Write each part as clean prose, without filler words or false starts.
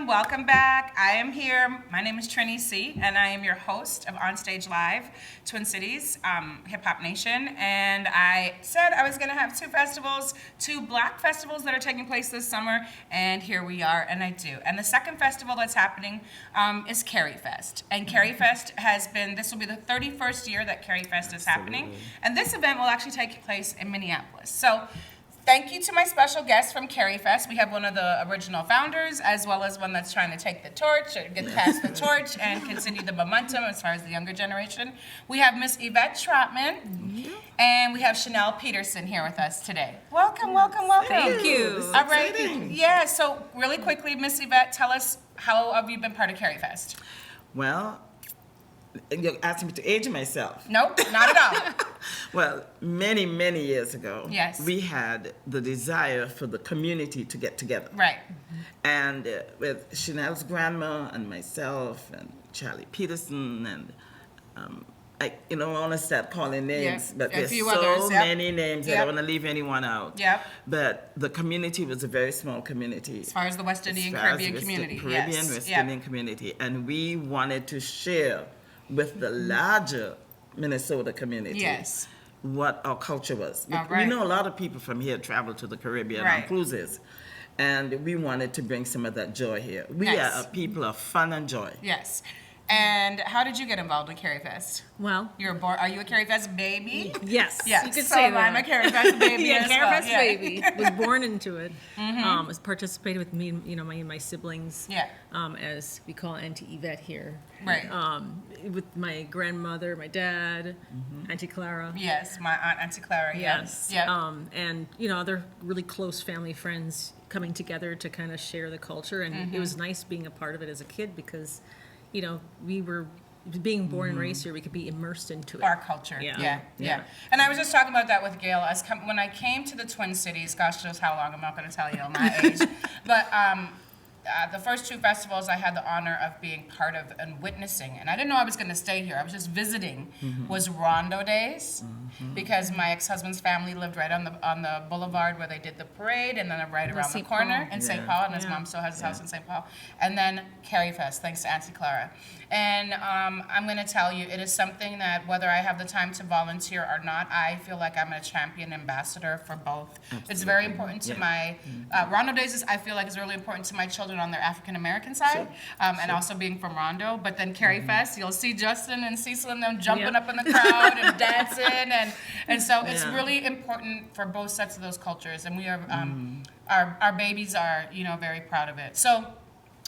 Welcome back. I am here. My name is Trinny Cee, and I am your host of Onstage Live, Twin Cities, Hip Hop Nation. And I said I was going to have two black festivals that are taking place this summer, and here we are, and I do. And the second festival that's happening is Carifest. And Carifest this will be the 31st year that Carifest is happening. And this event will actually take place in Minneapolis. So thank you to my special guest from Carifest. We have one of the original founders, as well as one that's trying to take the torch, or get past the torch, and continue the momentum as far as the younger generation. We have Miss Yvette Trottman, and we have Chanelle Peterson here with us today. Welcome, welcome, welcome. Thank you. All right. Yeah, so really quickly, Miss Yvette, tell us, how have you been part of Carifest? Well, you're asking me to age myself. Nope, not at all. Well, many, many years ago, yes, we had the desire for the community to get together. Right. And with Chanelle's grandma and myself and Charlie Peterson and I want to start calling names, but there's so others, many names that I don't want to leave anyone out. Yep. But the community was a very small community. As far as the West Indian Caribbean community. West Indian community. And we wanted to share with the larger Minnesota community what our culture was. We know a lot of people from here travel to the Caribbean on cruises, and we wanted to bring some of that joy here. We are a people of fun and joy. Yes. And how did you get involved in Carifest? Well, are you a Carifest baby? Yes. Yes. You could say that. I'm a Carifest baby. Carifest baby. Was born into it. Was participated with me, my siblings. Yeah. As we call Auntie Yvette here. Right. With my grandmother, my dad, Auntie Clara. Yes, my aunt Auntie Clara. Yes. Yeah. And other really close family friends coming together to kind of share the culture, and it was nice being a part of it as a kid because, we were being born and raised here. We could be immersed into it. Our culture. Yeah. And I was just talking about that with Gail. When I came to the Twin Cities, gosh knows how long, I'm not going to tell you my age, but the first two festivals I had the honor of being part of and witnessing, and I didn't know I was going to stay here. I was just visiting. Was Rondo Days, because my ex-husband's family lived right on the boulevard where they did the parade, and then right around the corner in St. Paul, and his mom still has his house in St. Paul. And then Carifest, thanks to Auntie Clara. And I'm going to tell you, it is something that whether I have the time to volunteer or not, I feel like I'm a champion ambassador for both. Absolutely. It's very important to my Rondo Days. I feel like is really important to my children on their African American side, and also being from Rondo. But then Carifest, you'll see Justin and Cecil and them jumping up in the crowd and dancing, and so it's really important for both sets of those cultures. And we are our babies are very proud of it. So,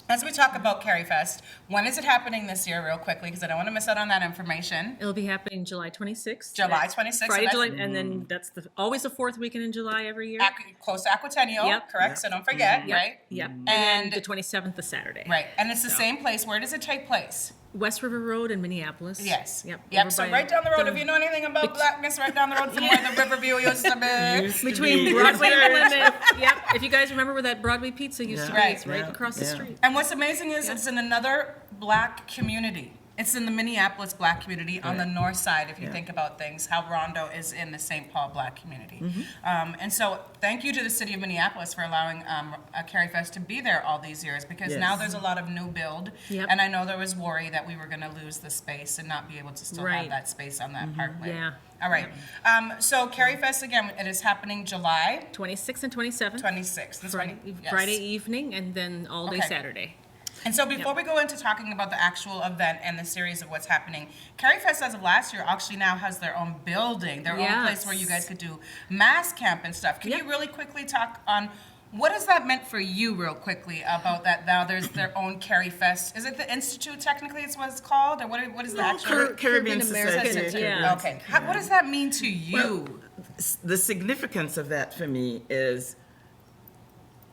as we talk about Carifest, when is it happening this year, real quickly, because I don't want to miss out on that information. It'll be happening July 26th. July 26th. Friday, July, and then that's always the fourth weekend in July every year. Close to Aquatennial, correct? So don't forget, right? Yep. And the 27th is Saturday. Right, and it's the same place. Where does it take place? West River Road in Minneapolis. Yes. Yep. So right down the road, if you know anything about blackness, right down the road from where the Riverview used to be. Between Broadway and Plymouth. Yep. If you guys remember where that Broadway pizza used to be, it's right across the street. And what's amazing is it's in another black community. It's in the Minneapolis black community on the north side, if you think about things, how Rondo is in the St. Paul black community. And so thank you to the city of Minneapolis for allowing Carifest to be there all these years, because now there's a lot of new build, and I know there was worry that we were going to lose the space and not be able to still have that space on that parkway. Yeah. All right. So Carifest, again, it is happening July 26th and 27th. 26th. Friday evening, and then all day Saturday. And so before we go into talking about the actual event and the series of what's happening, Carifest, as of last year, actually now has their own building, their own place where you guys could do mass camp and stuff. Can you really quickly talk on what has that meant for you real quickly about that? Now there's their own Carifest. Is it the Institute, technically, it's what it's called? Or what is the actual? Caribbean Society. Okay. What does that mean to you? Well, the significance of that for me is,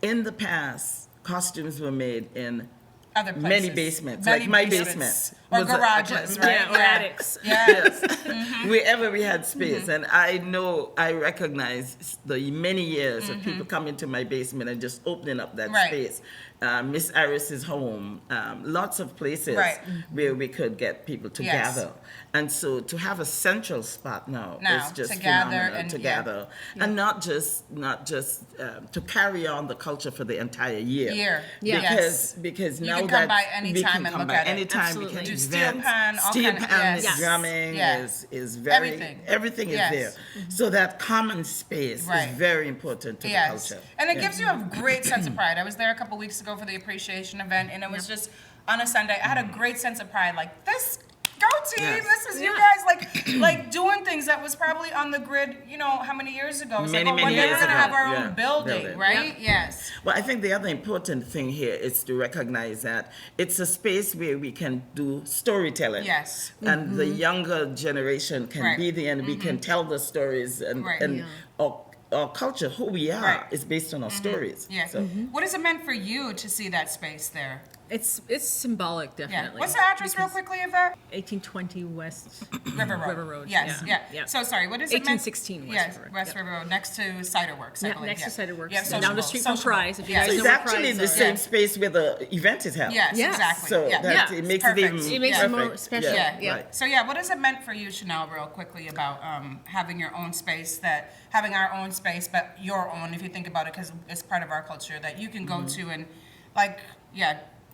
in the past, costumes were made in Other places. many basements, Many like my basements. basement. Or was a- garages, right? Yeah, or attics. Yes. Wherever we had space. And I know, I recognize the many years of people coming to my basement and just opening up that Right. space. Miss Iris's home, lots of places Right. where we could get people to Yes. gather. And so to have a central spot now is just to gather phenomenal, and- to yeah. gather. And not just to carry on the culture for the entire year. Yeah. Because You now can that come by we anytime can and come look by at it. anytime, we Absolutely. can Do steel events. pan, all Steel kind of- pan yes. drumming Yeah. is very Everything. is Yes. there. So that common space Right. is very important to the culture. And it gives you a great sense of pride. I was there a couple weeks ago for the appreciation event, and it was just on a Sunday. I had a great sense of pride. Like, this, go team, Yes. this is you Yeah. guys, like doing things that was probably on the grid, you know, how many years ago? It was Many, like, oh, many one day years we're gonna ago. have our Yeah. own building, Building. right? Yes. Well, I think the other important thing here is to recognize that it's a space where we can do storytelling. Yes. And the younger generation can Right. be there and we can tell the stories and, Right. and Yeah. our culture, who we are, Right. is based on our stories. Yes. So, What has it meant for you to see that space there? It's symbolic, Yeah. definitely. What's the address, real quickly, Yvette? 1820 West River Road. River Road, Yes. yeah. Yeah. Yeah. So sorry. What is it? 1816 West Yes, River Road. West Yeah. River Road, next to Cider Works. I Yeah, believe. next to Cider Works. Yeah, Down the sociable, street from sociable. Fry's, if you Yes. guys so know it's where actually Fry's the are. same space where the event is held. Yes, Yes. exactly. So yeah. that Yeah. it makes Perfect. it even It makes it more perfect. special. Yeah. Yeah. Right. So yeah, what has it meant for you, Chanelle, real quickly, about having your own space, having our own space, but your own, if you think about it, because it's part of our culture, that you can go to and, like,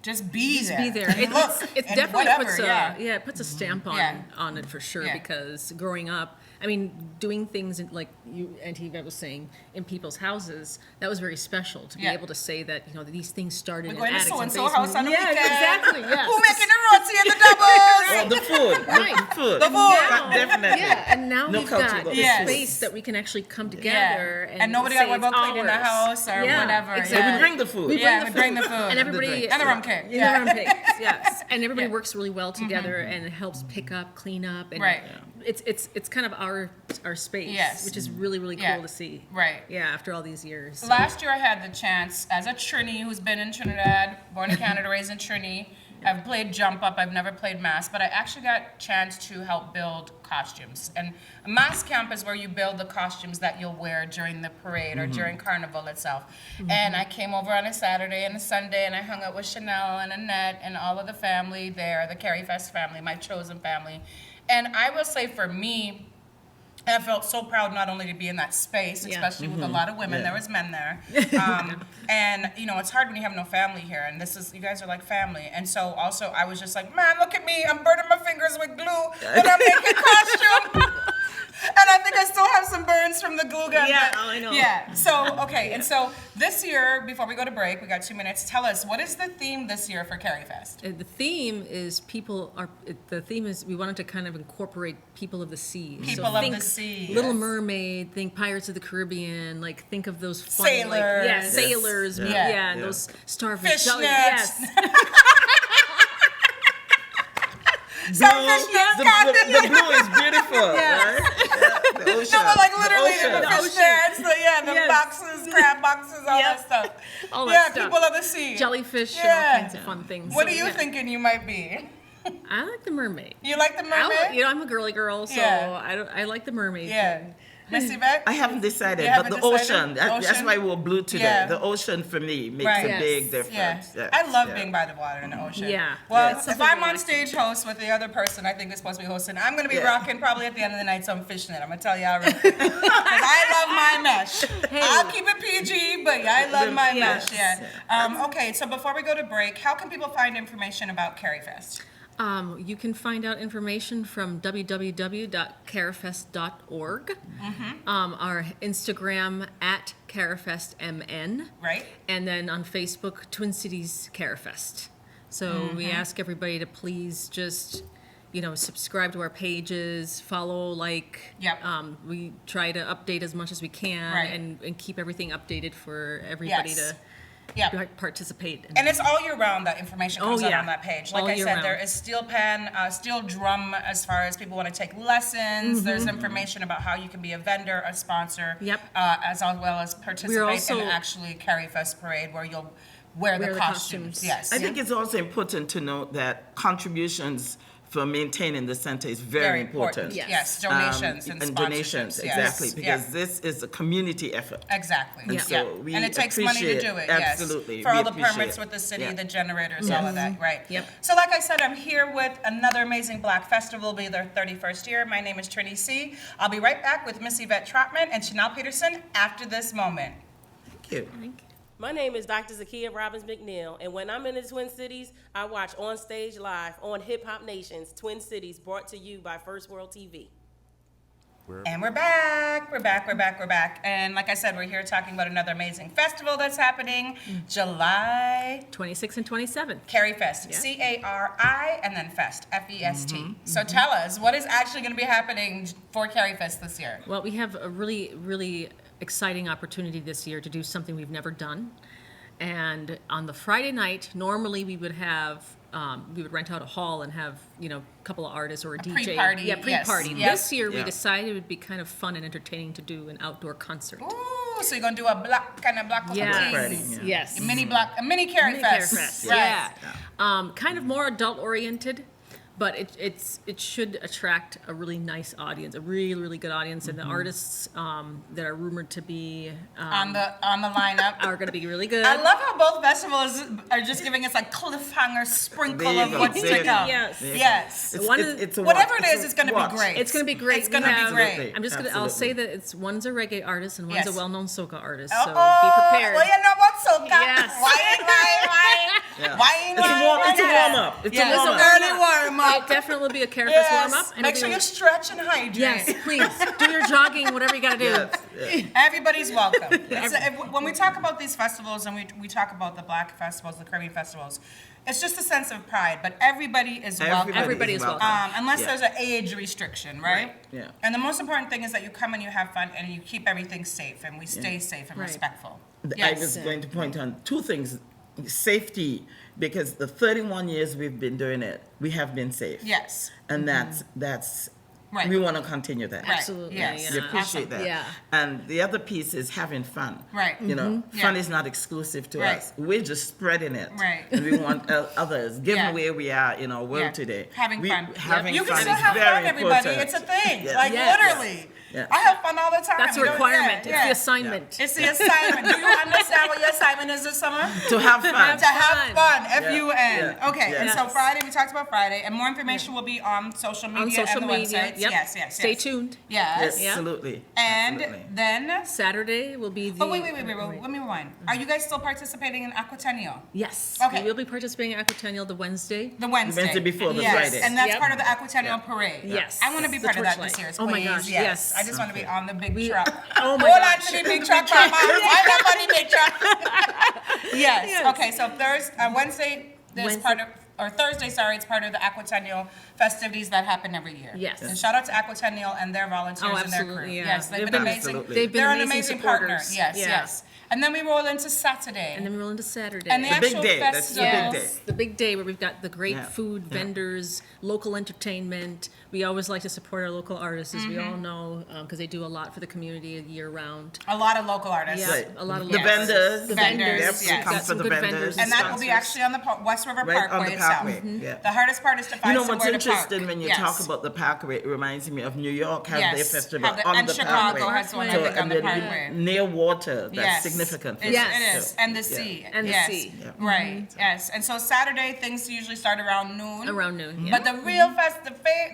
just be Just there. be there. And It, look, it and definitely whatever, puts it puts a stamp on it for sure. Yeah. Because growing up, I mean, doing things like you Auntie Yvette was saying in people's houses, that was very special to be Yeah. able to say that these things started We're in going to attics and so-and-so house on the basements. weekend. Exactly. Yeah. Who making the roti and the doubles? Oh, the food. Right. The food. The food. Now- Definitely. Yeah, and now No we've culture got without this Yes. space that we can actually come together And nobody got say to worry it's about cleaning the ours. house or Yeah, whatever. So exactly. we bring the food. We Yeah, we bring the food. And everybody drinks. And the rum cake. Yeah, the rum cakes, yes. And everybody Yeah. works really well together, and it helps pick up, clean up, and Right. it's kind of our space, Yes. which is really cool Yeah. to see. Right. Yeah, after all these years. So- Last year I had the chance, as a Trinny who's been in Trinidad, born in Canada, raised in Trinny. I've played jump up, I've never played mass, but I actually got a chance to help build costumes. And a mass camp is where you build the costumes that you'll wear during the parade or during carnival itself. And I came over on a Saturday and a Sunday and I hung out with Chanelle and Annette and all of the family there, the Carifest family, my chosen family. And I will say for me, I felt so proud not only to be in that space, Yeah. especially with a lot of women. Yeah. There was men there, and it's hard when you have no family here. And you guys are like family. And so also I was just like, man, look at me, I'm burning my fingers with glue, but I'm making costume. And I think I still have some burns from the glue gun. Yeah, but- I know. Yeah. So okay, and so this year, before we go to break, we got 2 minutes. Tell us, what is the theme this year for Carifest? The theme is we wanted to kind of incorporate people of the sea. People of think the sea, Little yes. Mermaid, think Pirates of the Caribbean, like think of those fun, Sailors. Yes. Sailors, Yeah. yeah, Yeah. and those starfish. Fishnets. Yes. Blue, the blue is beautiful, right? Yeah, the ocean. No, but like literally the the ocean. fish nets, the Yes. boxes, crab boxes, all that stuff. All that Yeah, stuff. people of the sea. Jellyfish and Yeah. all kinds of fun things. What So, are you yeah. thinking you might be? I like the mermaid. You like the mermaid? I'm a girly girl, so Yeah. I like the mermaid. Yeah. thing. Miss Yvette? I haven't decided, You but haven't the decided? ocean, that's Ocean? why we're blue today. Yeah. The ocean for me makes Right. a Yes. big Yeah. difference. Yes, I love yeah. being by the water in the ocean. Yeah. Well, It's if something I'm on relaxing. stage host with the other person I think is supposed to be hosting, I'm going to be Yeah. rocking probably at the end of the night some fishnet. I'm going to tell you already. Because I love my mesh. I'll keep it PG, but yeah, I love my Yes. mesh. Yeah. Okay, so before we go to break, how can people find information about Carifest? You can find out information from www.carifest.org. Our Instagram at CarifestMN. Right? And then on Facebook, Twin Cities Carifest. So we ask everybody to please just, subscribe to our pages, follow, Yep. we try to update as much as we can Right. and keep everything updated for everybody Yes. to Yeah. participate. And it's all year round that information comes out yeah. on that page. Like All I year said, round. there is steel pan, steel drum as far as people want to take lessons. There's information about how you can be a vendor, a sponsor, Yep. as well as participate also- in actually Carifest Parade, where you'll wear the costumes. Yes. I think it's also important to note that contributions for maintaining the center is very important. Yes, donations and donations, exactly, because this is a community effort. Exactly. And so we and it takes money to do it. Absolutely. Yes. For all the permits with the city, the generators, all of that, right? Yep. So like I said, I'm here with another amazing Black Festival. It'll be their 31st year. My name is Trinny Cee. I'll be right back with Miss Yvette Trottman and Chanelle Peterson after this moment. Thank you. My name is Dr. Zakiya Robbins McNeil, and when I'm in the Twin Cities, I watch On Stage Live on Hip Hop Nation's Twin Cities, brought to you by First World TV. And we're back. And like I said, we're here talking about another amazing festival that's happening July 26th and 27th. Carifest, Cari, and then Fest, Fest. So tell us, what is actually going to be happening for Carifest this year? Well, we have a really, really exciting opportunity this year to do something we've never done. And on the Friday night, normally we would have, we would rent out a hall and have, a couple of artists or a DJ. Pre-party. Yeah, pre-party. Yes. This year we decided it would be kind of fun and entertaining to do an outdoor concert. Ooh, so you're going to do a black of Yes. Yes. A mini Carifest. Carifest. Right. Yeah. Kind of more adult oriented. But it should attract a really nice audience, a really, really good audience, and the artists that are rumored to be On the lineup are going to be really good. I love how both festivals are just giving us a cliffhanger sprinkle of what's to come. Yes. Whatever it is, it's going to be great. It's going to be great. It's going to be great. I'm just going to. I'll say that one's a reggae artist and one's a well-known soca artist. So be Oh, prepared. well, you know what, soca? Yes. Why? It's a warm-up. It's a warm-up. Early warm-up. It definitely will be a Carifest warm-up. and Make it'll sure be- you stretch and hydrate. Yes, please do your jogging, whatever you got to do. Everybody's welcome. When we talk about these festivals and we talk about the Black festivals, the Caribbean festivals, it's just a sense of pride, but everybody is welcome. Everybody is welcome. Unless there's an age restriction, right? Yeah. And the most important thing is that you come and you have fun and you keep everything safe and we stay safe and respectful. I was going to point on two things. Safety, because the 31 years we've been doing it, we have been safe. Yes. And that's Right. we want to continue that. Right. Absolutely. Yes. We appreciate that. Yeah. And the other piece is having fun. Right. Fun is not exclusive to us. We're just spreading it. Right. And we want others, given where we are in our world today. Having fun. Having You fun can still is have very fun, everybody. important. It's a thing. Yes. Like literally. Yeah. I have fun all the time. That's a requirement. It's the assignment. It's the assignment. Do you understand what your assignment is this summer? To have fun. To have fun. Yeah. F-U-N. Yeah. Okay, and so Yes. Friday, we talked about Friday, and more information will be on social media On social and the media. websites. Yep. Yes. Stay tuned. Yes. Yeah. Absolutely. And Absolutely. then, Saturday will be the. oh, wait, let me rewind. Are you guys still participating in Aquatennial? Yes. Okay. We will be participating in Aquatennial the Wednesday. The Wednesday. Wednesday before the yes. Friday. And that's Yep. part of the Aquatennial Parade. Yes. I want to be The part of that torchlight. this year. Oh my please. gosh, Yes. yes. I just want to be on the big We- truck. Oh my Hold gosh. on to the big truck, Mama. Why not on the big truck? Yes. Yes. Okay, so Wednesday, Thursday, it's part of the Aquatennial festivities that happen every year. Yes. And shout out to Aquatennial and their volunteers Oh, and their crew. absolutely, yeah. Yes, they've They've been been- amazing. Absolutely. They've been They're an amazing amazing partner. supporters. Yes, Yeah. yes. And then we roll into Saturday. And then we roll into Saturday. And the The big actual day. That's the festival. big day. The big day where we've got the great Yeah. food Yeah. vendors, local entertainment. We always like to support our local artists, as we all know, because they do a lot for the community year round. A lot of local artists. Yeah, Right. a lot of The local vendors. artists. The vendors, Yep, yes. come Got for some the good vendors. vendors And that will be sponsors. actually on the West River Right Parkway on the itself. Parkway. Yeah. The hardest part is to You find know what's somewhere to park. interesting when you talk about the Parkway? It reminds me of New York have their Yes. festival Have the- on and the Chicago Parkway. has one, I So, think, on and the then Parkway. near water, that's Yes. significant. It is. And the Yeah. sea. And the yes. sea. Yeah. Right. Yes. And so Saturday things usually start around noon. Around noon. Yeah. But the real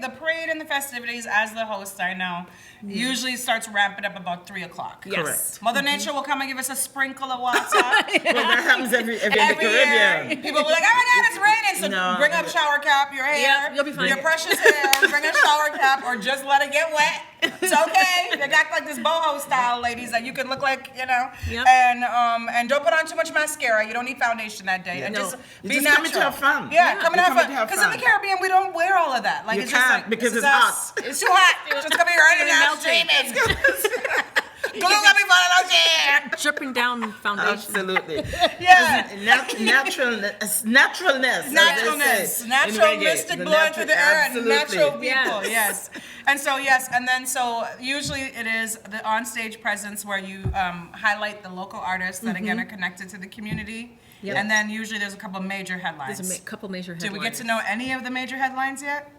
the parade and the festivities, as the host I know, usually starts ramping up about 3 o'clock. Yes. Correct. Mother Nature will come and give us a sprinkle of water. Well, that happens every in the Every year, Caribbean. people will be like, "Oh my God, it's raining!" So No. bring up shower cap, your hair, Yeah, you'll be fine. your precious hair. Bring a shower cap, or just let it get wet. It's okay. They got like this boho style, ladies, that you can look like, Yep. and don't put on too much mascara. You don't need foundation that day, and No. just You be just natural. come in to have fun. Yeah, come and You have come in fun. to have Because in the fun. Caribbean, we don't wear all of that. Like You it's just can't, like because this is it's us. hot. It's too hot. It's just gonna be raining now, melting. streaming. Glue got me falling out there. Dripping down foundation. Absolutely. Yeah. Naturalness. Naturalness. Naturalness, as they say in natural reggae. mystic The blood through the earth, absolutely. natural people, Yes. yes. And so so usually it is the onstage presence where you highlight the local artists that again are connected to the community. Yep. And then usually there's a couple of major headlines. There's a couple major headlines. Did we get to know any of the major headlines yet?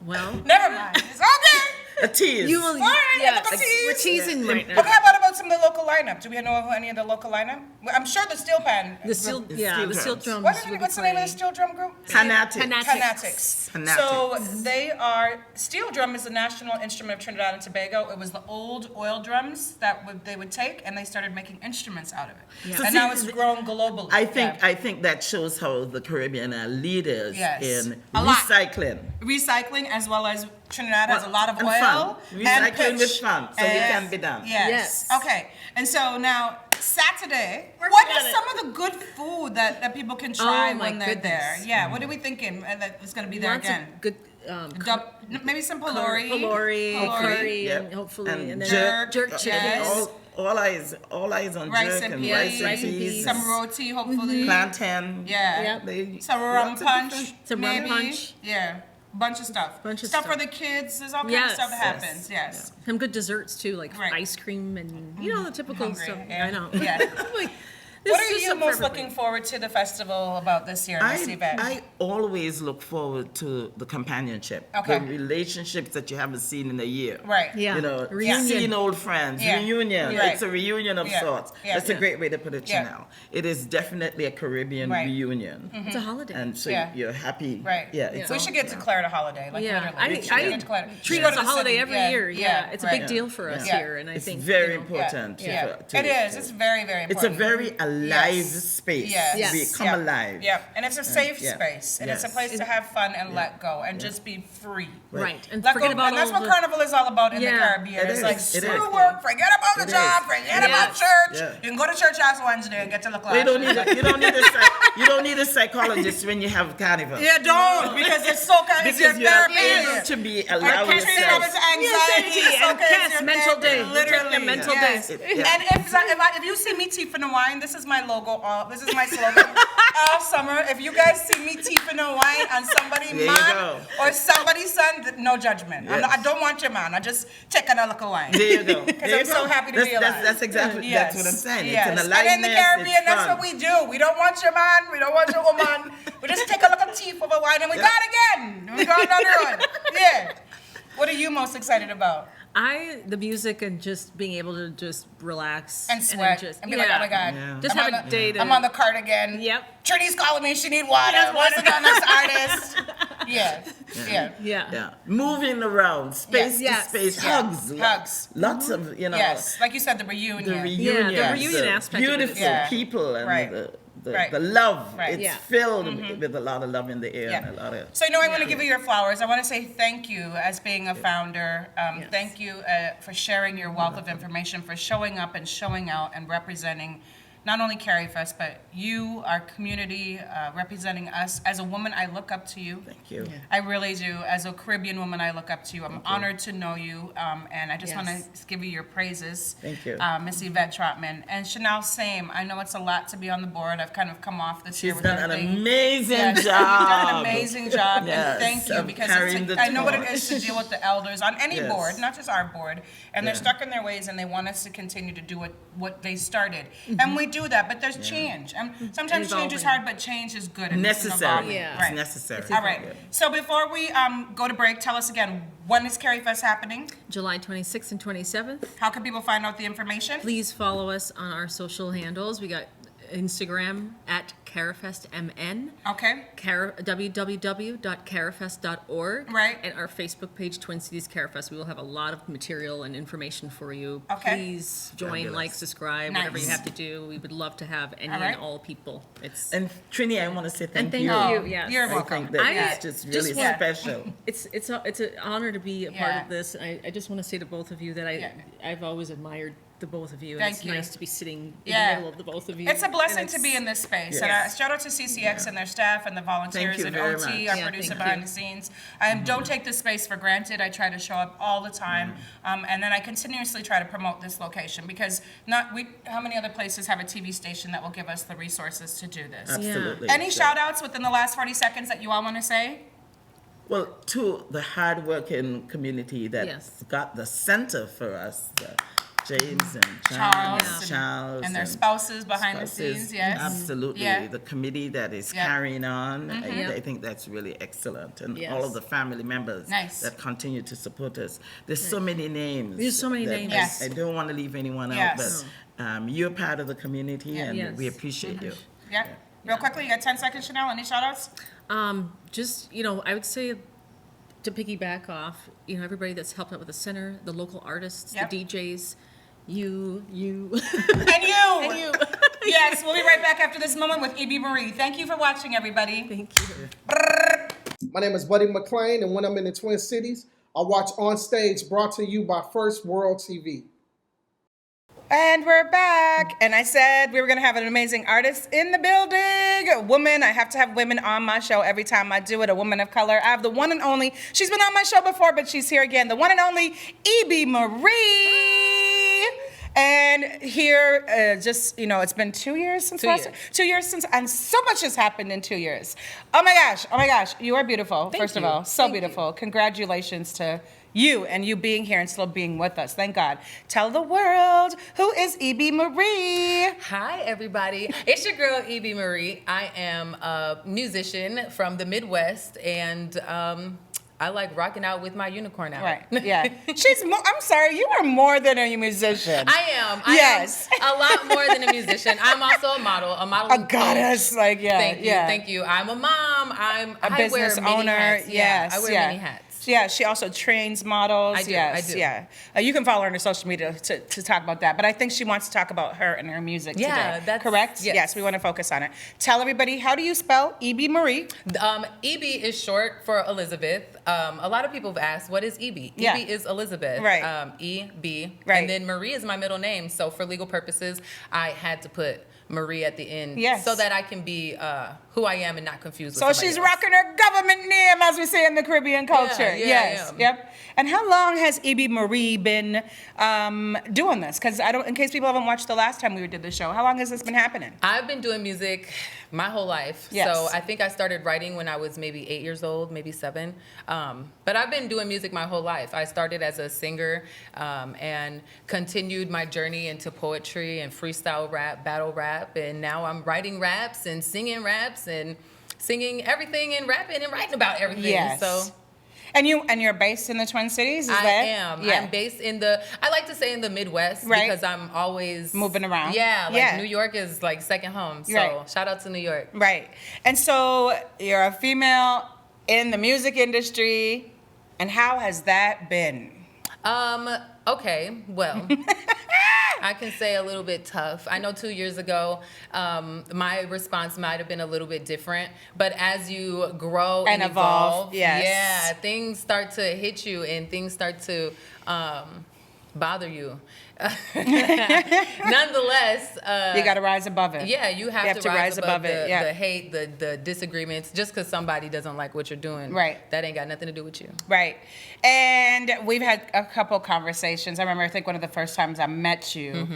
Well, Never mind. It's okay. A tease. you will. All right, Yeah, a little tease. we're teasing right now. Okay, how about some of the local lineup? Do we know any of the local lineup? Well, I'm sure the steel pan. The steel, steel the steel drums. drums. What's the name of the steel drum group? Fanatics. Fanatics. Fanatics. So they are, steel drum is the national instrument of Trinidad and Tobago. It was the old oil drums that they would take, and they started making instruments out of it. Yeah. So And see, now it's grown globally. I think Yeah. I think that shows how the Caribbean are leaders Yes. in A lot. recycling. Recycling, as well as Trinidad has a lot of And oil fun. and Recycling pitch. with fun, so it And- can be done. Yes. Yes. Okay. And so now Saturday, Working what on is it. some of the good food that people can try Oh, my when they're there? goodness. Yeah. What are we thinking that is going to be there Lots again? of good. Maybe some pylori. Pylori, curry, Yep. and hopefully, and then jerk, jerk chicken. yes. All eyes on Rice jerk and and peas, rice and peas. some roti, hopefully. Plantain. Yeah. Yep. They- Some rum lots of punch. different- Some rum maybe. punch. Yeah. Bunch of stuff. Bunch of stuff stuff. for the kids. There's all kinds of Yes. stuff that Yes. happens. Yes. Some good desserts too, like Right. ice cream and you know the typical Hungry, stuff. yeah. I know. Yeah. Like, What this are is you something for most looking everybody. forward to the festival about this year, Miss Yvette? I always look forward to the companionship, Okay. the relationships that you haven't seen in a year. Right. Yeah. You know, Reunion. seeing old friends, Yeah. reunion. Right. It's a reunion of Yeah. sorts. Yeah. That's a Yeah. great way to put it, Yeah. Chanelle. It is definitely a Caribbean Right. reunion. It's a holiday. And so Yeah. you're happy. Right. Yeah. It's We all- should get yeah. declared a holiday, like Yeah. literally. I- We should I get declared. treat Go it as to a the holiday city. every Yeah. year. Yeah, it's a right. big deal for us Yeah. here, and I It's think very you know, important. Yeah. to- It is. It's very, very It's a important. very alive Yes. space. Yes. Yes. We come Yeah. alive. Yeah, and it's a safe yeah. space, and it's a Yes. place to have fun and let go and just be free. right, and Let forget go, about and that's all what the, Carnival is all about in the Yeah. Caribbean. It It's is. like It screw is. work, forget about the It job, is. forget Yeah. about church. Yeah. You can go to church house Wednesday and get to look like. But you don't need a psychologist when you have carnival. You don't, because it's so kind of Because your you are therapy. able to be allowed Katrina yourself. with anxiety, Yes, it's and okay, yes, it's your mental therapy. day. Literally, Your mental yes. days. Yeah. And if you see me teeping a wine, this is my logo. This is my slogan all summer. If you guys see me teeping a wine on somebody's There you man go. or somebody's son, no judgment. Yes. I don't want your man. I just take a look of wine. There you go. Because There I'm you so go. happy to be alive. That's exactly Yes. that's what I'm saying. Yes. It's an aliveness. And in the Caribbean, it's that's fun. what we do. We don't want your man. We don't want your woman. We just take a look of teeth of a wine and we Yeah. got again. We got another one. Yeah. What are you most excited about? the music and just being able to just relax And sweat. just, And be like, oh my God. Yeah. Just I'm have on a day to. I'm on the cart again. Yep. Trini's calling me. She need water. Yes, What's the water. next artist? Yeah. Yeah. Yeah. Yeah, moving around, space Yes. to space, Yeah. hugs, Hugs. Lots of Yes. Like you said, the reunion. the reunion, Yeah, the reunion aspect of it is- beautiful Yeah. people, and Right. the Right. love. Right. It's Yeah. filled with a lot of love in the air Yeah. and a lot of. So, I want to give you your flowers. I want to say thank you as being a founder. Yes. Thank you for sharing your wealth of information, for showing up and showing out and representing not only Carifest, but you, our community, representing us. As a woman, I look up to you. Thank you. Yeah. I really do. As a Caribbean woman, I look up to you. I'm honored to know you, and I just want Yes. to give you your praises. Thank you. Miss Yvette Trottman. And Chanelle, same. I know it's a lot to be on the board. I've kind of come off this year She's with done an everything. amazing Yes, job. you've done an amazing job, Yes, and thank you, of because carrying the I know what it torch. is to deal with the elders on any Yes. board, not just our board, and they're Yeah. stuck in their ways, and they want us to continue to do what they started, Mm-hmm. and we do that. But there's change, and sometimes change is Evolving. hard, but change is good. And it's Necessary. evolving. Yeah. Right. It's necessary. All right. So before we go to break, tell us again, when is Carifest happening? July 26th and 27th. How can people find out the information? Please follow us on our social handles. We got Instagram at CarifestMN. Okay. www.carifest.org. Right. And our Facebook page, Twin Cities Carifest. We will have a lot of material and information for you. Okay. Please join, Fabulous. like, subscribe, whatever you Nice. have to do. We would love to have any All right. and all people. It's And Trini, I want to say thank thank you. you. Oh, yes. You're I welcome. think that I it's just just really want- special. it's an honor to be a part Yeah. of this. I just want to say to both of you that Yeah. I've always admired the both of you. Thank and it's you. nice to be sitting in Yeah. the middle of the both of you. It's a blessing And to be in this space. Yes. And shout out to CCX and their staff and the volunteers you and very OT, much. our Yeah, producer thank behind you. the scenes. I don't take this space for granted. I try to show up all the time. And then I continuously try to promote this location because how many other places have a TV station that will give us the resources to do this? Absolutely. Any So- shout outs within the last 40 seconds that you all want to say? Well, to the hardworking community that's Yes. got the center for us, James and Charles and their spouses behind the scenes, yes. Absolutely. Yeah. The committee that is carrying on, I think that's really excellent. And all of the family members that continue to support us. There's so many names. There's so many names. I don't want to leave anyone out, but you're part of the community, and we appreciate you. Yeah. Real quickly, you got 10 seconds, Chanelle. Any shout-outs? Just, I would say to piggyback off, everybody that's helped out with the center, the local artists, the DJs, you. And you. Yes, we'll be right back after this moment with E.B. Marie. Thank you for watching, everybody. Thank you. My name is Buddy McLean, and when I'm in the Twin Cities, I watch On Stage, brought to you by First World TV. And we're back. And I said we were going to have an amazing artist in the building. A woman. I have to have women on my show every time I do it. A woman of color. I have the one and only. She's been on my show before, but she's here again. The one and only E.B. Marie. And here, it's been 2 years since last time. 2 years since, and so much has happened in 2 years. Oh my gosh. You are beautiful, first of all. So beautiful. Congratulations to you and you being here and still being with us. Thank God. Tell the world, who is E.B. Marie? Hi, everybody. It's your girl, E.B. Marie. I am a musician from the Midwest, and I like rocking out with my unicorn out. Right, yeah. I'm sorry, you are more than a musician. I am. Yes. A lot more than a musician. I'm also a model. A goddess, Thank you. I'm a mom. A business owner. Yes. I wear many hats. Yeah, she also trains models. I do. Yeah. You can follow her on her social media to talk about that. But I think she wants to talk about her and her music today. That's correct. Yes, we want to focus on it. Tell everybody, how do you spell E.B. Marie? E.B. is short for Elizabeth. A lot of people have asked, what is E.B.? Yeah. E.B. is Elizabeth. Right. E.B. Right. And then Marie is my middle name. So for legal purposes, I had to put Marie at the end, so that I can be who I am and not confused with So somebody she's else. rocking her government name, as we say in the Caribbean culture. Yeah. Yep. And how long has E.B. Marie been doing this? Because in case people haven't watched the last time we did the show, how long has this been happening? I've been doing music my whole life. Yes. So I think I started writing when I was maybe 8 years old, maybe 7. But I've been doing music my whole life. I started as a singer and continued my journey into poetry and freestyle rap, battle rap. And now I'm writing raps and singing raps and singing everything and rapping and writing about everything. Yes. So. And you're based in the Twin Cities, is that? I am. Yeah. I'm based I like to say in the Midwest, because I'm always moving around. Yeah, New York is like second home. So shout out to New York. Right. And so you're a female in the music industry, and how has that been? Okay, well, I can say a little bit tough. I know 2 years ago, my response might have been a little bit different, but as you grow and evolve, things start to hit you and things start to bother you. Nonetheless, you got to rise above it. Yeah, you have to rise above it. The hate, the disagreements. Just because somebody doesn't like what you're doing, that ain't got nothing to do with you. Right. And we've had a couple conversations. I remember, I think one of the first times I met you,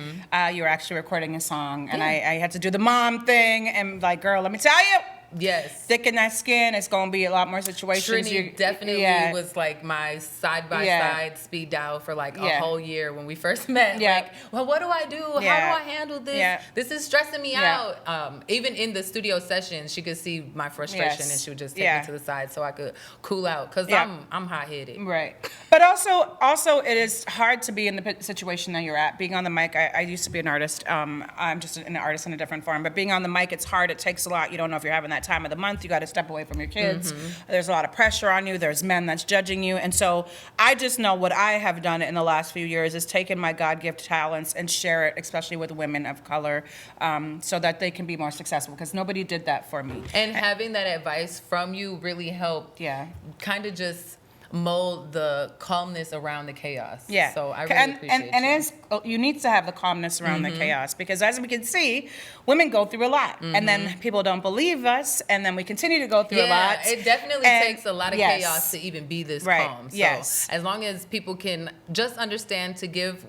you were actually recording a song, and I had to do the mom thing, and like, girl, let me tell you. Yes. Thick in that skin, it's going to be a lot more situations. Trinny definitely was like my side-by-side speed dial for like a whole year when we first met. Like, well, what do I do? How do I handle this? This is stressing me out. Even in the studio session, she could see my frustration and she would just take me to the side so I could cool out because I'm hot-headed. Right. But also it is hard to be in the situation that you're at. Being on the mic, I used to be an artist. I'm just an artist in a different form. But being on the mic, it's hard. It takes a lot. You don't know if you're having that time of the month. You got to step away from your kids. There's a lot of pressure on you. There's men that's judging you. And so I just know what I have done in the last few years is taken my God-gift talents and share it, especially with women of color, so that they can be more successful, because nobody did that for me. And having that advice from you really helped kind of just mold the calmness around the chaos. Yeah. So I really appreciate it. And you need to have the calmness around the chaos, because as we can see, women go through a lot. And then people don't believe us, and then we continue to go through a lot. It definitely takes a lot of chaos to even be this calm. So as long as people can just understand to give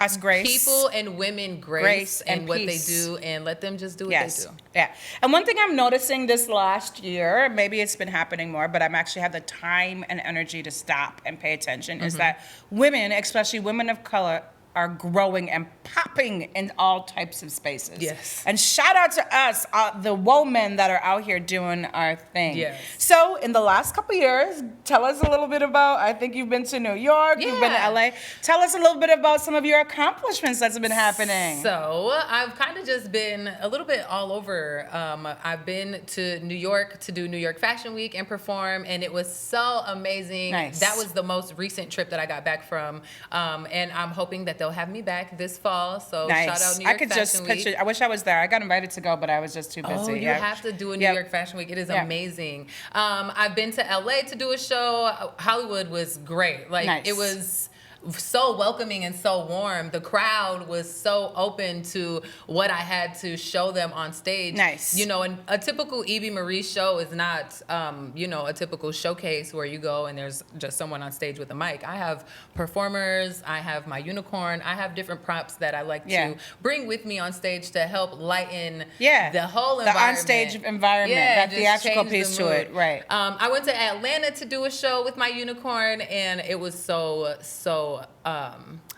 us grace, people and women grace and what peace. They do, and let them just do what they do. Yeah. And one thing I'm noticing this last year, maybe it's been happening more, but I'm actually have the time and energy to stop and pay attention, is that women, especially women of color, are growing and popping in all types of spaces. Yes. And shout out to us, the women that are out here doing our thing. Yes. So in the last couple years, tell us a little bit about, I think you've been to New York, you've been to Yeah. LA. Tell us a little bit about some of your accomplishments that's been happening. So I've kind of just been a little bit all over. I've been to New York to do New York Fashion Week and perform, and it was so amazing. Nice. That was the most recent trip that I got back from, and I'm hoping that they'll have me back this fall. So Nice. shout out New York I could Fashion just Week. picture. I wish I was there. I got invited to go, but I was just too busy. Oh, you have to do a New Yep. York Fashion Week. It is Yeah. amazing. I've been to LA to do a show. Hollywood was great. Like Nice. it was so welcoming and so warm. The crowd was so open to what I had to show them on stage. Nice. You know, and a typical Evie Marie show is not, you know, a typical showcase where you go and there's just someone on stage with a mic. I have performers. I have my unicorn. I have different props that I like Yeah. to bring with me on stage to help lighten Yeah. the whole The environment. onstage environment, Yeah, that just theatrical change the piece to mood. it, right. I went to Atlanta to do a show with my unicorn, and it was so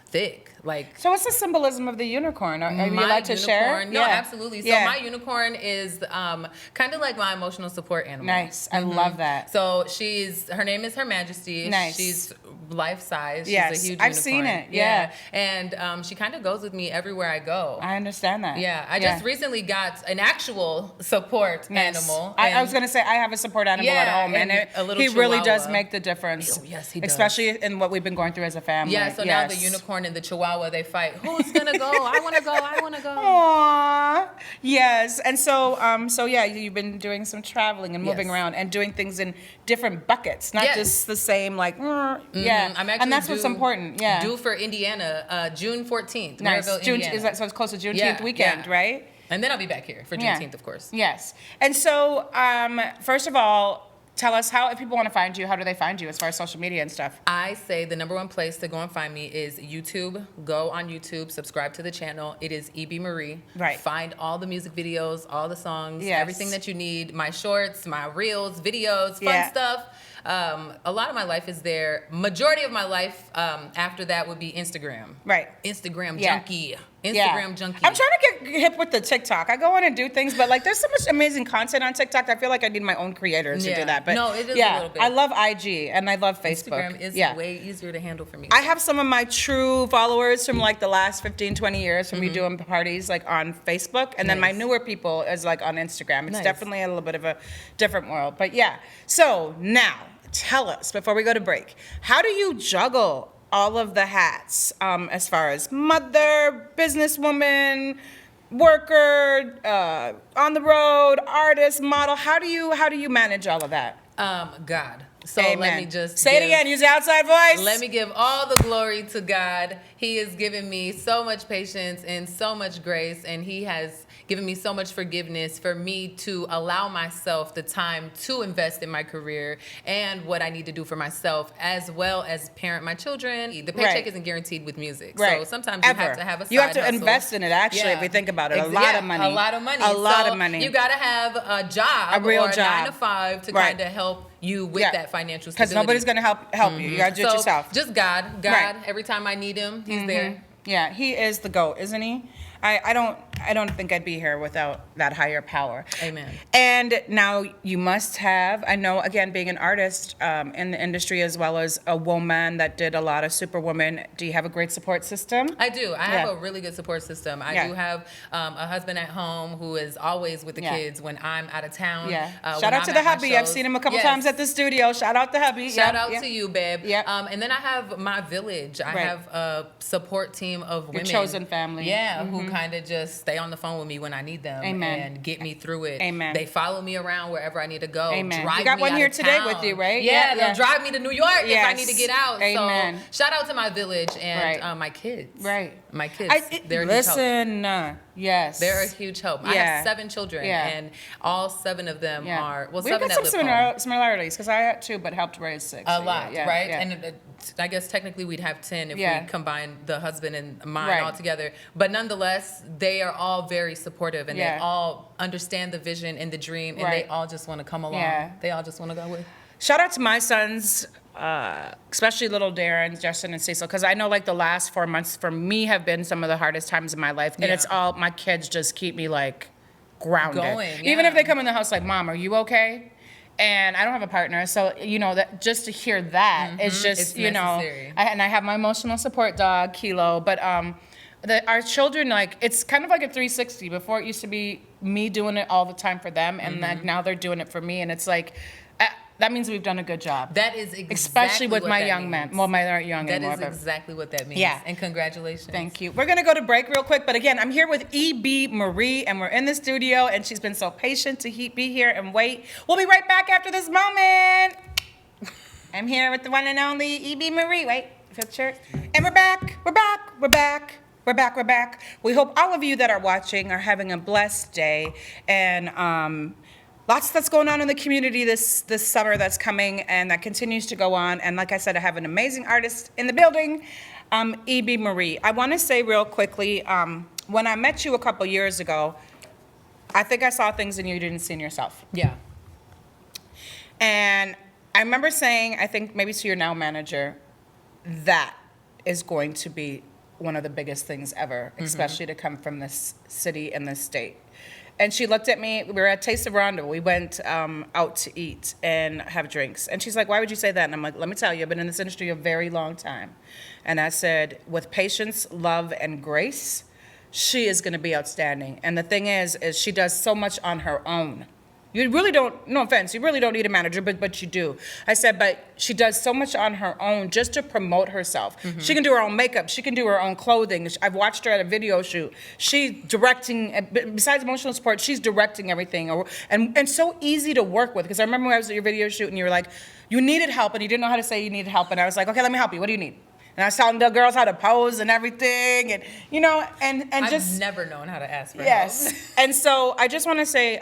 thick. Like, So what's the symbolism of the unicorn? Are you my allowed to share? unicorn- No, absolutely. So Yeah. my unicorn is kind of like my emotional support animal. Nice. I love that. So her name is Her Majesty. Nice. She's life size. Yes, She's a huge I've seen unicorn. it, yeah. And she kind of goes with me everywhere I go. I understand that. Yeah, I just recently got an actual support Nice. animal. I was gonna say I have a support animal at Yeah, home, and and a little he really does chihuahua. make the difference. Oh, yes, he does. Especially in what we've been going through as a family. Yeah, so now the Yes. unicorn and the chihuahua, they fight. Who's gonna go? I wanna go, I wanna go. Aww. Yes, and so yeah, you've been doing some traveling and moving Yes. around and doing things in different buckets, not Yes. just the same yeah. I'm actually and that's what's important. Yeah. due for Indiana, June 14th, Nice. Maryville, June, Indiana. is that so? It's close to Juneteenth Yeah, weekend, yeah. right? And then I'll be back here for Yeah. Juneteenth, of course. Yes. And so, first of all, tell us how, if people want to find you, how do they find you as far as social media and stuff? I say the number one place to go and find me is YouTube. Go on YouTube, subscribe to the channel. It is E.B. Marie. Right. Find all the music videos, all the songs, Yes. everything that you need. My shorts, my reels, videos, fun Yeah. stuff. A lot of my life is there. Majority of my life after that would be Instagram. Right. Instagram Yeah. junkie. Yeah. Instagram junkie. I'm trying to get hip with the TikTok. I go on and do things, but like there's so much amazing content on TikTok. I feel like I need my own creators to Yeah. do that. But No, it is a yeah, little bit. I love IG and I love Facebook. Instagram is yeah. way easier to handle for me. I have some of my true followers from like the last 15, 20 years from me doing parties like on Facebook. And then my Nice. newer people is like on Instagram. It's Nice. definitely a little bit of a different world. But yeah. So now tell us, before we go to break, how do you juggle all of the hats as far as mother, businesswoman, worker, on the road, artist, model? How do you manage all of that? God. So Amen. let me just say it give- again. Use the outside voice. Let me give all the glory to God. He has given me so much patience and so much grace, and He has given me so much forgiveness for me to allow myself the time to invest in my career and what I need to do for myself, as well as parent my children. The paycheck Right. isn't guaranteed with music, Right. so sometimes you Ever. have to have a side You have to hustle. invest in it, actually, if we think about it. A lot of money. A lot of money. A lot So of money. You got to have a job, A real or a job. 9 to 5 to Right. kind of help you with Yeah. that financial Because stability. nobody's going to help you. You got to do it So, yourself. Just God. God, Right. every time I need Him, He's there. Yeah, he is the GOAT, isn't he? I don't think I'd be here without that higher power. Amen. And now you must have, I know, again, being an artist in the industry as well as a woman that did a lot of Superwoman, do you have a great support system? I do. I have Yeah. a really good support system. I Yeah. do have a husband at home who is always with the Yeah. kids when I'm out of town. Yeah. when Shout out I'm to the at my hubby. I've shows. seen him a couple Yes. times at the studio. Shout out to hubby. Shout Yeah, out yeah. to you, babe. Yeah. And then I have my village. I Right. have a support team of women. chosen family. Yeah, who kind of just stay on the phone with me when I need them. Amen. And get me through it. Amen. They follow me around wherever I need to go. Amen. Drive You got me one out here of today town. with you, right? Yeah, Yeah, they'll yeah. drive me to New York if I need to Yes. get out. Amen. So shout out to my village and Right. my kids. Right. My kids. They're a huge help. listen, yes. They're a huge help. I Yeah. have 7 children, Yeah. and all 7 of them are, well, We've 7 got that some live home. similarities because I had 2 but helped raise 6. A So, lot, yeah, right? yeah. And I guess technically we'd have 10 if Yeah. we combine the husband and mine Right. all together. But nonetheless, they are all very supportive, and Yeah. they all understand the vision and the dream, and Right. they all just want to come along. Yeah. They all just want to go with. shout out to my sons, especially little Darren, Justin, and Cecil, because I know like the last 4 months for me have been some of the hardest times in my life. And it's all, my kids just keep me like grounded. Even if they come in the house like, Mom, are you okay? And I don't have a partner, so you know that just to hear that is just It's you know, necessary. and I have my emotional support dog Kilo, but our children, like, it's kind of like a 360. Before it used to be me doing it all the time for them, and like now they're doing it for me, and it's like that means we've done a good job. That is exactly especially with what my that young means. men. Well, mine aren't young That anymore. is but- exactly what that means. Yeah. And congratulations. Thank you. We're going to go to break real quick, but again, I'm here with E.B. Marie, and we're in the studio, and she's been so patient to be here and wait. We'll be right back after this moment. I'm here with the one and only E.B. Marie. Wait, feel the shirt. And we're back. We're back. We're back. We're back. We're back. We hope all of you that are watching are having a blessed day, and lots that's going on in the community this summer that's coming and that continues to go on. And like I said, I have an amazing artist in the building, E.B. Marie. I want to say real quickly, when I met you a couple years ago, I think I saw things in you didn't see in yourself. Yeah. And I remember saying, I think maybe to your now manager, that is going to be one of the biggest things ever, especially to come from this city and this state. And she looked at me, we were at Taste of Rondo. We went out to eat and have drinks. And she's like, why would you say that? And I'm like, let me tell you, I've been in this industry a very long time. And I said, with patience, love, and grace, she is gonna be outstanding. And the thing is she does so much on her own. You really don't, no offense, you really don't need a manager, but you do. I said, but she does so much on her own just to promote herself. She can do her own makeup. She can do her own clothing. I've watched her at a video shoot. She's directing, besides emotional support, she's directing everything. And so easy to work with, because I remember when I was at your video shoot and you were like, you needed help, and you didn't know how to say you needed help. And I was like, okay, let me help you. What do you need? And I was telling the girls how to pose and everything, and you know, and just I've never known how to ask for yes. help. And so I just want to say,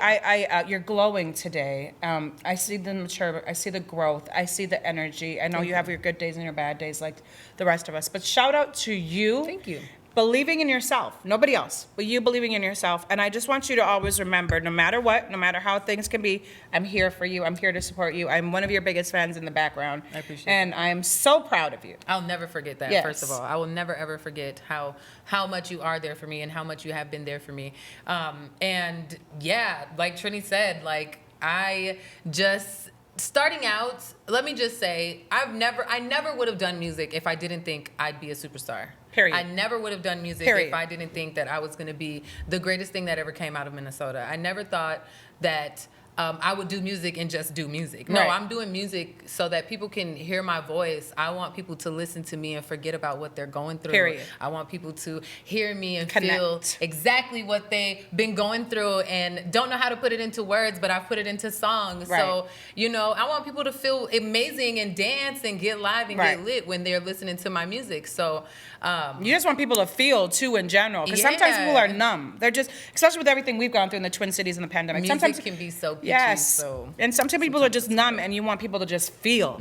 you're glowing today. I see the mature, I see the growth, I see the energy. I know you have your good days and your bad days like the rest of us, but shout out to you. Thank you. Believing in yourself, nobody else, but you believing in yourself. And I just want you to always remember, no matter what, no matter how things can be, I'm here for you. I'm here to support you. I'm one of your biggest fans in the background. I appreciate and that. I'm so proud of you. I'll never forget that, Yes. first of all. I will never, ever forget how much you are there for me and how much you have been there for me. And yeah, like Trinny said, like I just, starting out, let me just say, I never would have done music if I didn't think I'd be a superstar. Period. I never would have done music Period. if I didn't think that I was going to be the greatest thing that ever came out of Minnesota. I never thought that I would do music and just do music. No, Right. I'm doing music so that people can hear my voice. I want people to listen to me and forget about what they're going through. Period. I want people to hear me and Connect. feel exactly what they've been going through and don't know how to put it into words, but I've put it into songs. Right. So, you know, I want people to feel amazing and dance and get live and Right. get lit when they're listening to my music. So, You just want people to feel too in general, because sometimes Yeah. people are numb. They're just, especially with everything we've gone through in the Twin Cities and the pandemic. music Sometimes can be so pitchy. yes, So. and sometimes people are just numb, and you want people to just feel,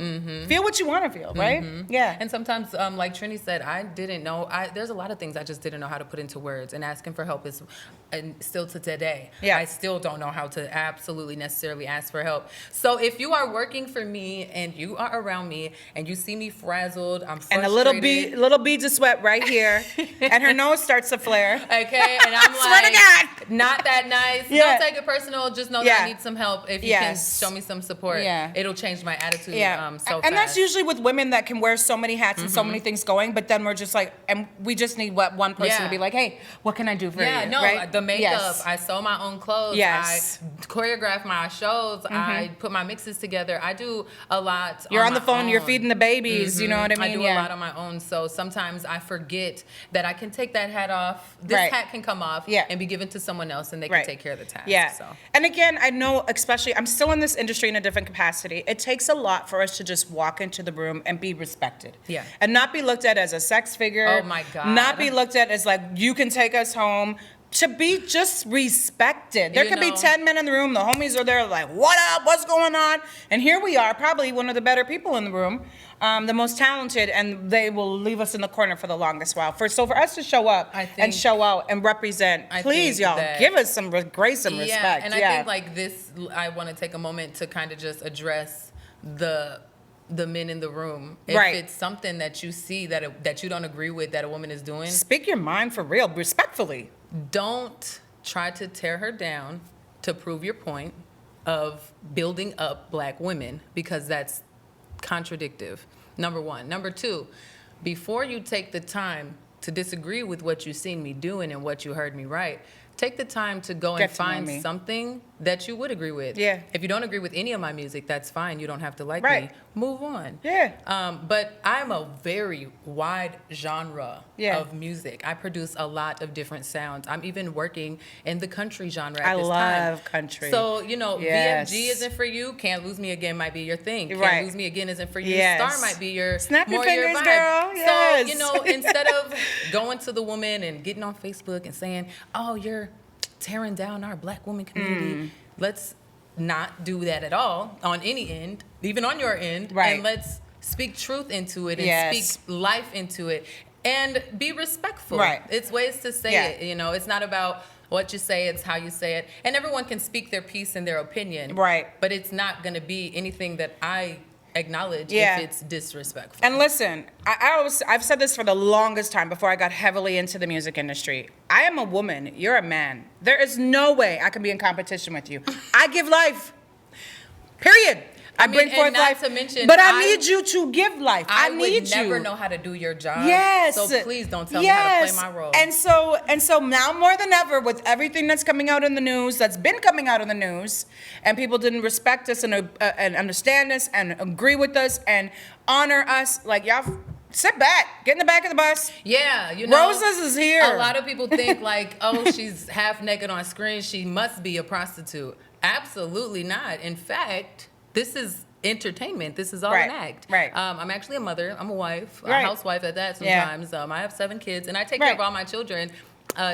feel what you want to feel, right? Yeah, And sometimes, like Trinny said, I didn't know. There's a lot of things I just didn't know how to put into words. And asking for help is, and still to today, Yeah. I still don't know how to absolutely necessarily ask for help. So if you are working for me and you are around me and you see me frazzled, I'm frustrated. and a little beads of sweat right here, and her nose starts to flare. Okay, and I'm Swear to like, God. not that nice. Yeah. Don't take it personal. Just know Yeah. that I need some help. If you Yes. can show me some support, Yeah. it'll change my attitude. Yeah, So and that's fast. usually with women that can wear so many hats and so many things going, but then we're just like, and we just need one person Yeah. to be like, hey, what can I do for you? Yeah, no, right? the makeup. Yes. I sew my own clothes. Yes. I choreograph my shows. I put my mixes together. I do a lot. You're on the my phone, you're own. feeding the babies, you know what I mean? I do Yeah. a lot on my own. So sometimes I forget that I can take that hat off. This Right. hat can come off Yeah. and be given to someone else, and they Right. can take care of the task. Yeah. So. And again, I know, especially, I'm still in this industry in a different capacity. It takes a lot for us to just walk into the room and be respected. Yeah. And not be looked at as a sex figure. Oh, my God. Not be looked at as like, you can take us home. To be just respected. There You could be know. 10 men in the room. The homies are there like, what up? What's going on? And here we are, probably one of the better people in the room, the most talented, and they will leave us in the corner for the longest while. So for us to show up I and think- show out and represent, I please, think y'all, that- give us some grace and respect. Yeah, and I think like this, I want to take a moment to kind of just address the men in the room. If Right. it's something that you see that you don't agree with that a woman is doing, Speak your mind for real, respectfully. don't try to tear her down to prove your point of building up black women, because that's contradictive. Number one. Number two, before you take the time to disagree with what you've seen me doing and what you heard me write, take the time to go Get and to know find me. something that you would agree with. Yeah. If you don't agree with any of my music, that's fine. You don't have to like Right. me. Move on. Yeah. But I'm a very wide genre Yeah. of music. I produce a lot of different sounds. I'm even working in the country genre at I this time. love country. So, Yes. VFG isn't for you. Can't Lose Me Again might be your thing. Can't Right. Lose Me Again isn't for you. Yes. Star might be your Snap your more fingers, vibe. girl. Yes. So, instead of going to the woman and getting on Facebook and saying, "Oh, you're tearing down our black woman community," let's not do that at all on any end, even on your end. Right. And let's speak truth into it and Yes. speak life into it and be respectful. Right. It's ways to say Yeah. it. It's not about what you say, it's how you say it. And everyone can speak their piece and their opinion. Right. But it's not going to be anything that I acknowledge Yeah. if it's disrespectful. And listen, I've said this for the longest time before I got heavily into the music industry. I am a woman. You're a man. There is no way I can be in competition with you. I give life. Period. I bring and forth not life. to mention, but I need you to give life. I would need you. never know how to do your job. Yes. So please don't tell me how to play my role. And so now more than ever, with everything that's coming out in the news, that's been coming out in the news, and people didn't respect us and understand us and agree with us and honor us, like y'all sit back, get in the back of the bus. Yeah, Roses is here. A lot of people think like, oh, she's half naked on screen, she must be a prostitute. Absolutely not. In fact, this is entertainment. This is all Right, an act. right. I'm actually a mother. I'm a wife, Right. a housewife at that Yeah. sometimes. I have 7 kids, and I take Right. care of all my children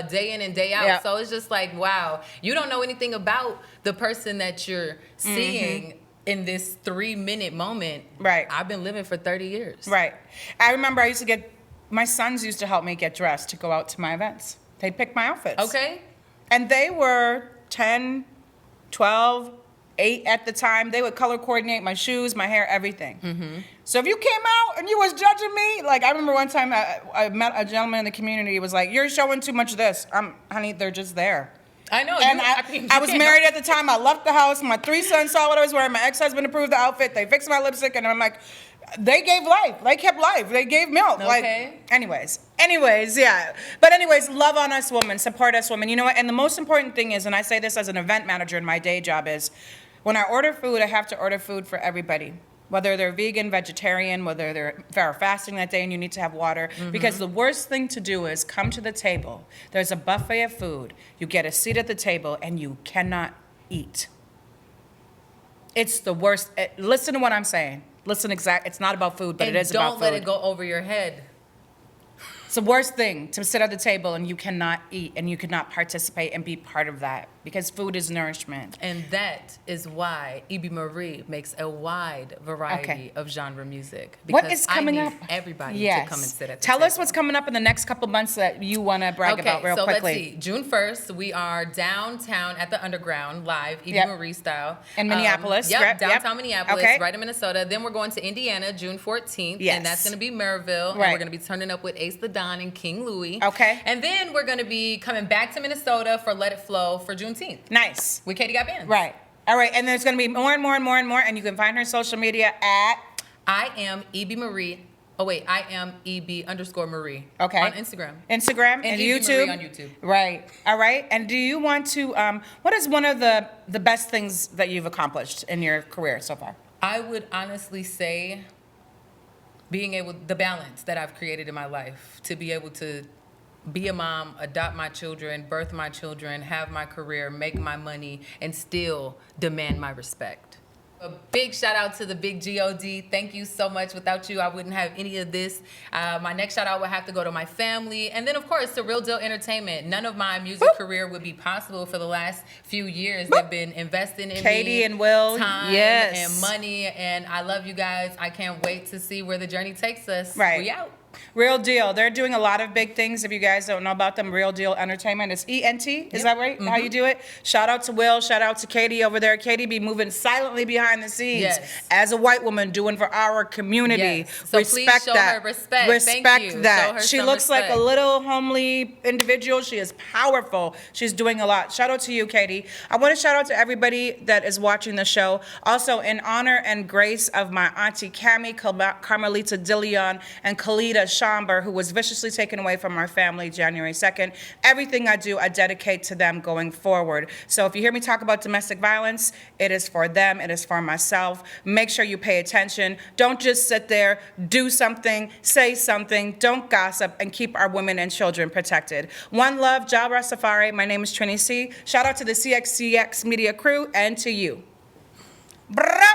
day in and day out. Yeah. So it's just like, wow, you don't know anything about the person that you're seeing in this 3-minute moment. Right. I've been living for 30 years. Right. I remember my sons used to help me get dressed to go out to my events. They'd pick my outfits. Okay. And they were 10, 12, 8 at the time. They would color coordinate my shoes, my hair, everything. Mm-hmm. So if you came out and you was judging me, like I remember one time I met a gentleman in the community who was like, "You're showing too much of this." Honey, they're just there. I know. And you I was can't married help at the time. I left the house. My 3 sons saw what I was wearing. My ex-husband approved the outfit. They fixed my lipstick, and I'm like, they gave life. They kept life. They gave milk. Okay. Like, anyways, yeah. But anyways, love on us women, support us women. You know what? And the most important thing is, and I say this as an event manager in my day job, is when I order food, I have to order food for everybody. Whether they're vegan, vegetarian, whether they're fasting that day and you need to have water. Because the worst thing to do is come to the table. There's a buffet of food. You get a seat at the table and you cannot eat. It's the worst. Listen to what I'm saying. Listen It's not about food, but and it is about don't food. let it go over your head. It's the worst thing to sit at the table and you cannot eat and you cannot participate and be part of that because food is nourishment. And that is why E.B. Marie makes a wide variety of genre music. What Because is coming I up? need everybody Yes. to come and sit at the Tell table. us what's coming up in the next couple months that you want to brag about real quickly. Let's see. June 1st, we are downtown at the Underground live, E.B. Yep. Marie style. In Minneapolis, Yep, right? downtown Yep. Minneapolis, Okay. right in Minnesota. Then we're going to Indiana, June 14th. Yes. And that's going to be Maryville. And Right. we're going to be turning up with Ace the Don and King Louie. Okay. And then we're going to be coming back to Minnesota for Let It Flow for Juneteenth. Nice. With Katie Got Bands. Right. All right. And there's going to be more and more and more and more. And you can find her social media at. I am EB Marie. Oh wait, I am EB_Marie. Okay. On Instagram. Instagram and EB YouTube. Marie on YouTube. Right. All right. And do you want to? What is one of the best things that you've accomplished in your career so far? I would honestly say the balance that I've created in my life, to be able to be a mom, adopt my children, birth my children, have my career, make my money, and still demand my respect. A big shout out to the big G.O.D. Thank you so much. Without you, I wouldn't have any of this. My next shout out would have to go to my family. And then, of course, to Real Deal Entertainment. None of my music career would be possible for the last few years. They've been investing in Katie me, and Will, time yes. and money. And I love you guys. I can't wait to see where the journey takes us. Right. We out. Real Deal. They're doing a lot of big things. If you guys don't know about them, Real Deal Entertainment. It's ENT. Is that right? How you do it? Shout out to Will. Shout out to Katie over there. Katie be moving silently behind the scenes Yes. as a white woman doing for our community. Yes. So please show her respect. Respect Thank you. Show that. her She some looks like respect. a little homely individual. She is powerful. She's doing a lot. Shout out to you, Katie. I want to shout out to everybody that is watching the show. Also, in honor and grace of my auntie Cami, Carmelita Dillon, and Khalida Shamber, who was viciously taken away from our family January 2nd. Everything I do, I dedicate to them going forward. So if you hear me talk about domestic violence, it is for them, it is for myself. Make sure you pay attention. Don't just sit there, do something, say something, don't gossip, and keep our women and children protected. One love, Jah Rastafari. My name is Trinny Cee. Shout out to the CXCX media crew and to you. Bravo!